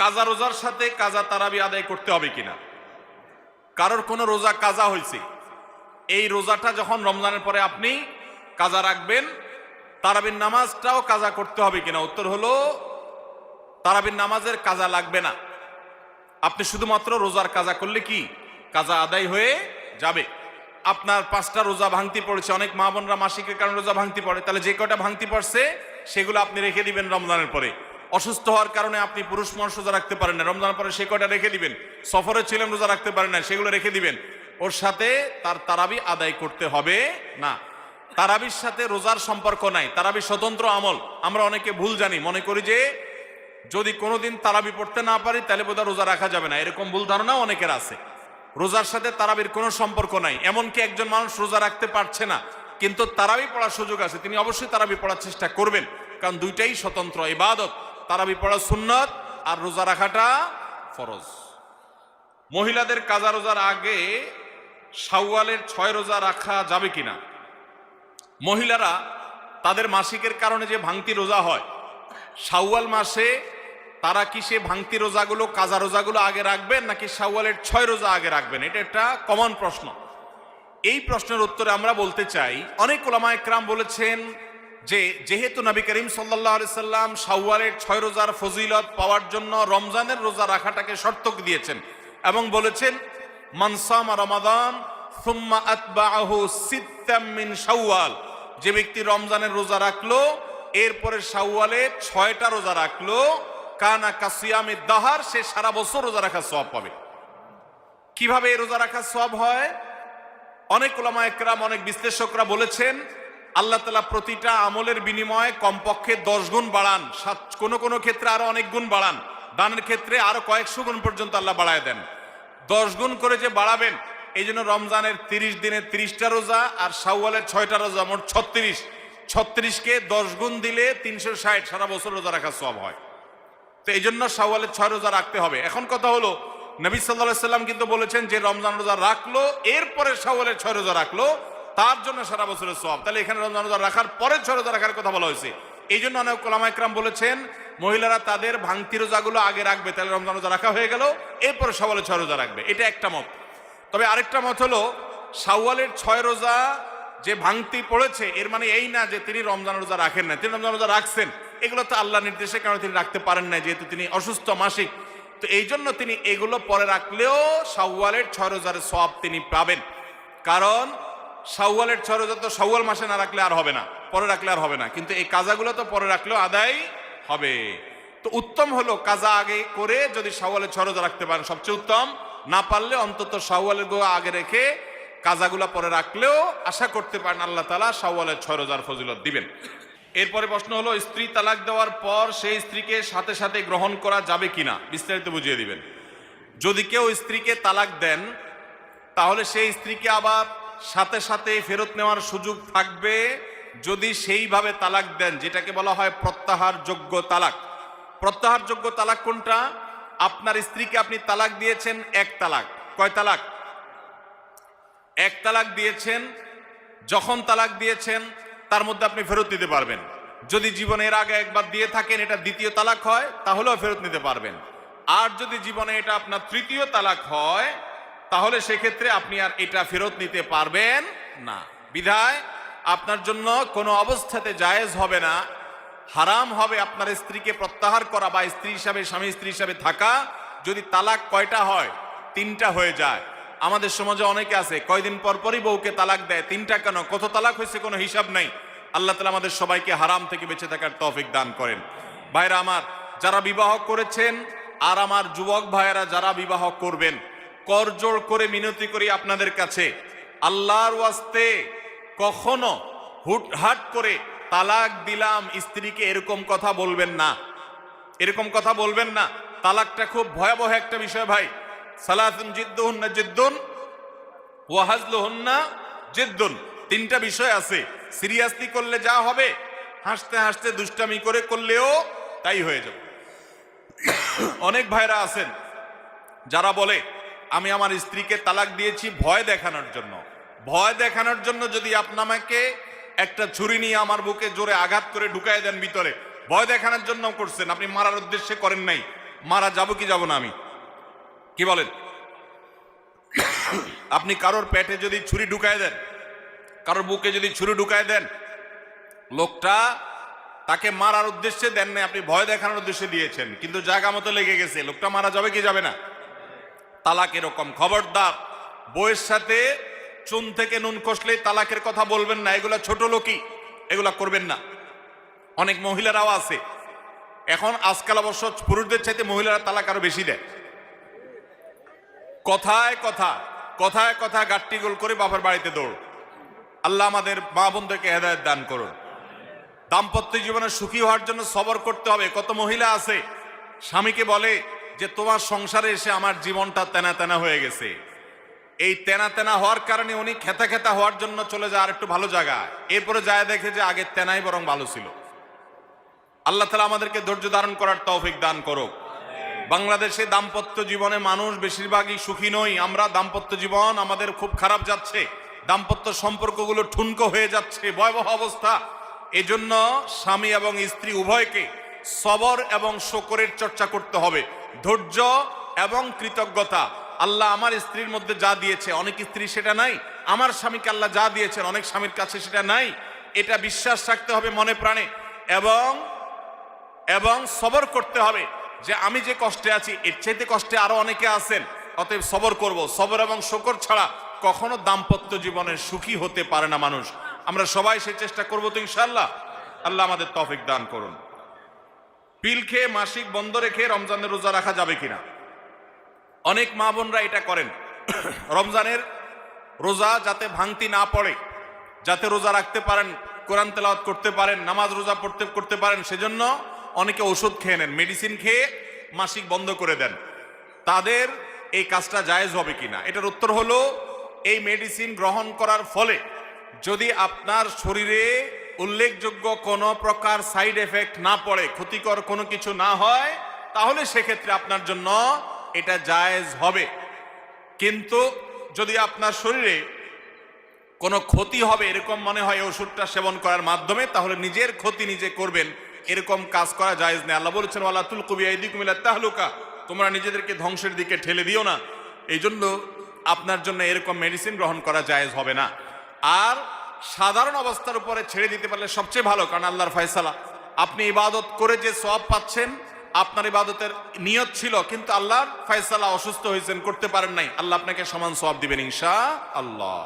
কাজা রোজার সাথে কাজা তারাবি আদায় করতে হবে কিনা। কারোর কোনো রোজা কাজা হয়েছে, এই রোজাটা যখন রমজানের পরে আপনি কাজা রাখবেন, তারাবির নামাজটাও কাজা করতে হবে কিনা। উত্তর হলো তারাবির নামাজের কাজা লাগবে না। আপনি শুধুমাত্র রোজার কাজা করলে কি কাজা আদায় হয়ে যাবে। আপনার 5টা রোজা ভাঙতি পড়েছে, অনেক মা বোনরা মাসিকের কারণে রোজা ভাঙতি পড়ে, তাহলে যে কয়টা ভাঙতি পড়ছে সেগুলো আপনি রেখে দিবেন রমজানের পরে। অসুস্থ হওয়ার কারণে আপনি পুরুষ মানুষ রোজা রাখতে পারেন না, রমজানের পরে সে কয়টা রেখে দিবেন। সফরে ছিলেন রোজা রাখতে পারেন না, সেগুলো রেখে দিবেন। ওর সাথে তার তারাবি আদায় করতে হবে না। তারাবির সাথে রোজার সম্পর্ক নাই, তারাবি স্বতন্ত্র আমল। আমরা অনেকে ভুল জানি, মনে করি যে যদি কোনোদিন তারাবি পড়তে না পারি তাহলে বোধহয় রোজা রাখা যাবে না, এরকম ভুল ধারণা অনেকের আছে। রোজার সাথে তারাবির কোনো সম্পর্ক নাই। এমনকি একজন মানুষ রোজা রাখতে পারছে না কিন্তু তারাবি পড়ার সুযোগ আছে, তিনি অবশ্যই তারাবি পড়ার চেষ্টা করবেন, কারণ দুইটাই স্বতন্ত্র ইবাদত। তারাবি পড়া সুন্নত আর রোজা রাখাটা ফরজ। মহিলাদের কাজা রোজার আগে শাওয়ালের 6 রোজা রাখা যাবে কিনা। মহিলারা তাদের মাসিকের কারণে যে ভাঙতি রোজা হয়, শাওয়াল মাসে তারা কি সে ভাঙতি রোজাগুলো কাজা রোজাগুলো আগে রাখবেন নাকি শাওয়ালের 6 রোজা আগে রাখবেন? এটা একটা কমন প্রশ্ন। এই প্রশ্নের উত্তরে আমরা বলতে চাই, অনেক উলামা ইকরাম বলেছেন যে যেহেতু নবী করিম সাল্লাল্লাহু আলাইহি সাল্লাম শাওয়ালের 6 রোজার ফজিলত পাওয়ার জন্য রমজানের রোজা রাখাটাকে শর্ত দিয়েছেন এবং বলেছেন মান সামা রমাদান সুম্মা আতবাআহু সিত্তাম মিন শাওয়াল, যে ব্যক্তি রমজানের রোজা রাখলো এরপরে শাওয়ালে 6টা রোজা রাখলো, কানা কাসিয়ামিদ দাহার, সে সারা বছর রোজা রাখার সওয়াব পাবে। কিভাবে এই রোজা রাখার সওয়াব হয়? অনেক উলামা ইকরাম, অনেক বিশ্লেষকরা বলেছেন আল্লাহ তাআলা প্রতিটা আমলের বিনিময়ে কমপক্ষে 10 গুণ বাড়ান, কোন কোন ক্ষেত্রে আরো অনেক গুণ বাড়ান, দানের ক্ষেত্রে আরো কয়েকশো গুণ পর্যন্ত আল্লাহ বাড়ায় দেন। 10 গুণ করে যে বাড়াবেন, এই জন্য রমজানের 30 দিনে 30টা রোজা আর শাওয়ালের 6টা রোজা, মোট 36কে 10 গুণ দিলে 360, সারা বছর রোজা রাখার সওয়াব হয়। তো এই জন্য শাওয়ালের 6 রোজা রাখতে হবে। এখন কথা হলো, নবী সাল্লাল্লাহু আলাইহি সাল্লাম কিন্তু বলেছেন যে রমজান রোজা রাখলো এরপরে শাওয়ালের 6 রোজা রাখলো, তার জন্য সারা বছরের সওয়াব। তাহলে এখানে রমজান রোজা রাখার পরে 6 রোজা রাখার কথা বলা হয়েছে। এই জন্য অনেক উলামা ইকরাম বলেছেন মহিলারা তাদের ভাঙতি রোজাগুলো আগে রাখবে, তাহলে রমজান রোজা রাখা হয়ে গেল, এরপরে শাওয়ালের 6 রোজা রাখবে। এটা একটা মত। তবে আরেকটা মত হলো শাওয়ালের 6 রোজা যে ভাঙতি পড়েছে এর মানে এই না যে তিনি রমজান রোজা রাখেন না, তিনি রমজান রোজা রাখছেন। এগুলো তো আল্লাহর নির্দেশের কারণে তিনি রাখতে পারেন না, যেহেতু তিনি অসুস্থ মাসিক। তো এই জন্য তিনি এগুলো পরে রাখলেও শাওয়ালের 6 রোজার সওয়াব তিনি পাবেন। কারণ শাওয়ালের 6 রোজা তো শাওয়াল মাসে না রাখলে আর হবে না, পরে রাখলে আর হবে না, কিন্তু এই কাজাগুলো তো পরে রাখলেও আদায় হবে। তো উত্তম হলো কাজা আগে করে যদি শাওয়ালের 6 রোজা রাখতে পারেন সবচেয়ে উত্তম, না পারলে অন্তত শাওয়ালের গোয়া আগে রেখে কাজাগুলা পরে রাখলেও আশা করতে পারেন আল্লাহ তাআলা শাওয়ালের 6 রোজার ফজিলত দিবেন। এরপরে প্রশ্ন হলো, স্ত্রী তালাক দেওয়ার পর সেই স্ত্রীকে সাথে সাথে গ্রহণ করা যাবে কিনা, বিস্তারিত বুঝিয়ে দিবেন। যদি কেউ স্ত্রীকে তালাক দেন তাহলে সেই স্ত্রীকে আবার সাথে সাথে ফেরত নেওয়ার সুযোগ থাকবে যদি সেইভাবে তালাক দেন যেটাকে বলা হয় প্রত্যাহারযোগ্য তালাক। প্রত্যাহারযোগ্য তালাক কোনটা? আপনার স্ত্রীকে আপনি তালাক দিয়েছেন 1 তালাক। কয় তালাক? 1 তালাক দিয়েছেন। যখন তালাক দিয়েছেন তার মধ্যে আপনি ফেরত দিতে পারবেন। যদি জীবনের আগে একবার দিয়ে থাকেন এটা 2য় তালাক হয় তাহলেও ফেরত নিতে পারবেন। আর যদি জীবনে এটা আপনার 3য় তালাক হয় তাহলে সেক্ষেত্রে আপনি আর এটা ফেরত নিতে পারবেন না। বিধায় আপনার জন্য কোনো অবস্থাতে জায়েজ হবে না, হারাম হবে আপনার স্ত্রীকে প্রত্যাহার করা বা স্ত্রী হিসাবে স্বামী স্ত্রী হিসাবে থাকা যদি তালাক কয়টা হয়? 3টা হয়ে যায়। আমাদের সমাজে অনেকে আছে কয়দিন পর পরই বউকে তালাক দেয়। 3টা কেন, কত তালাক হয়েছে কোনো হিসাব নাই। আল্লাহ তাআলা আমাদের সবাইকে হারাম থেকে বেঁচে থাকার তৌফিক দান করেন। ভাইরা আমার, যারা বিবাহ করেছেন আর আমার যুবক ভাইয়েরা যারা বিবাহ করবেন, করজোড় করে মিনতি করি আপনাদের কাছে, আল্লাহর ওয়াস্তে কখনো হুটহাট করে তালাক দিলাম স্ত্রীকে এরকম কথা বলবেন না, এরকম কথা বলবেন না। তালাকটা খুব ভয়াবহ একটা বিষয় ভাই। সালাতুন জিদ্দুহুন্না জিদ্দুন ওয়া হাজলুহুন্না জিদ্দুন, 3টা বিষয় আছে। সিরিয়াসলি করলে যা হবে, হাসতে হাসতে দুষ্টামি করে করলেও তাই হয়ে যাবে। অনেক ভাইরা আছেন যারা বলে আমি আমার স্ত্রীকে তালাক দিয়েছি ভয় দেখানোর জন্য। ভয় দেখানোর জন্য যদি আপনাকে একটা ছুরি নিয়ে আমার বুকে জোরে আঘাত করে ঢুকায় দেন ভিতরে, ভয় দেখানোর জন্য করছেন, আপনি মারার উদ্দেশ্যে করেন নাই। মারা যাব কি যাব না আমি? কি বলেন? আপনি কারোর পেটে যদি ছুরি ঢুকায় দেন, কারোর বুকে যদি ছুরি ঢুকায় দেন, লোকটা তাকে মারার উদ্দেশ্যে দেন না, আপনি ভয় দেখানোর উদ্দেশ্যে দিয়েছেন, কিন্তু জায়গা মতো লেগে গেছে, লোকটা মারা যাবে কি যাবে না? তালাক এরকম। খবরদার, বউয়ের সাথে চুন থেকে নুন কষলেই তালাকের কথা বলবেন না, এগুলা ছোট লোকই, এগুলা করবেন না। অনেক মহিলারাও আছে এখন, আজকাল অবশ্য পুরুষদের চাইতে মহিলারা তালাক আরো বেশি দেয়। কথায় কথা কথায় কথা গাট্টি গোল করে বাবার বাড়িতে দৌড়। আল্লাহ আমাদের মা বোনদেরকে হেদায়েত দান করুন। দাম্পত্য জীবনে সুখী হওয়ার জন্য সবর করতে হবে। কত মহিলা আছে স্বামীকে বলে যে তোমার সংসারে এসে আমার জীবনটা তেনা তেনা হয়ে গেছে। এই তেনা তেনা হওয়ার কারণে উনি খেতা খেতা হওয়ার জন্য চলে যায় আর একটু ভালো জায়গায়, এরপরে যায় দেখে যে আগের তেনাই বরং ভালো ছিল। আল্লাহ তাআলা আমাদেরকে ধৈর্য ধারণ করার তৌফিক দান করুক। বাংলাদেশে দাম্পত্য জীবনে মানুষ বেশিরভাগই সুখী নই আমরা। দাম্পত্য জীবন আমাদের খুব খারাপ যাচ্ছে, দাম্পত্য সম্পর্কগুলো ঠুনকো হয়ে যাচ্ছে, ভয়াবহ অবস্থা। এজন্য স্বামী এবং স্ত্রী উভয়কে সবর এবং শুকরের চর্চা করতে হবে, ধৈর্য এবং কৃতজ্ঞতা। আল্লাহ আমার স্ত্রীর মধ্যে যা দিয়েছে, অনেক স্ত্রী সেটা নাই। আমার স্বামীকে আল্লাহ যা দিয়েছেন, অনেক স্বামীর কাছে সেটা নাই। এটা বিশ্বাস রাখতে হবে মনে প্রাণে, এবং সবর করতে হবে যে আমি যে কষ্টে আছি এর চাইতে কষ্টে আরো অনেকে আছেন, অতএব সবর করব। সবর এবং শুকর ছাড়া কখনো দাম্পত্য জীবনে সুখী হতে পারে না মানুষ। আমরা সবাই সেই চেষ্টা করব তো ইনশাআল্লাহ। আল্লাহ আমাদের তৌফিক দান করুন। পিল খেয়ে মাসিক বন্ধ রেখে রমজানের রোজা রাখা যাবে কিনা? অনেক মা বোনরা এটা করেন, রমজানের রোজা যাতে ভাঙতি না পড়ে, যাতে রোজা রাখতে পারেন, কোরআন তেলাওয়াত করতে পারেন, নামাজ রোজা করতে পারেন, সেজন্য অনেকে ওষুধ খেয়ে নেন, মেডিসিন খেয়ে মাসিক বন্ধ করে দেন। তাদের এই কাজটা জায়েজ হবে কিনা? এটার উত্তর হলো, এই মেডিসিন গ্রহণ করার ফলে যদি আপনার শরীরে উল্লেখযোগ্য কোনো প্রকার সাইড এফেক্ট না পড়ে, ক্ষতিকর কোনো কিছু না হয়, তাহলে সেক্ষেত্রে আপনার জন্য এটা জায়েজ হবে। কিন্তু যদি আপনার শরীরে কোনো ক্ষতি হবে এরকম মনে হয় ওষুধটা সেবন করার মাধ্যমে, তাহলে নিজের ক্ষতি নিজে করবেন, এরকম কাজ করা জায়েজ নেই। আল্লাহ বলেছেন ওয়ালা তুলকু বিআইদিকুম ইলা তাহলুকা, তোমরা নিজেদেরকে ধ্বংসের দিকে ঠেলে দিও না। এই জন্য আপনার জন্য এরকম মেডিসিন গ্রহণ করা জায়েজ হবে না। আর সাধারণ অবস্থার উপরে ছেড়ে দিতে পারলে সবচেয়ে ভালো, কারণ আল্লাহর ফয়সালা। আপনি ইবাদত করে যে সওয়াব পাচ্ছেন, আপনার ইবাদতের নিয়ত ছিল, কিন্তু আল্লাহর ফয়সালা অসুস্থ হয়েছেন, করতে পারেন নাই, আল্লাহ আপনাকে সমান সওয়াব দিবেন ইনশাআল্লাহ।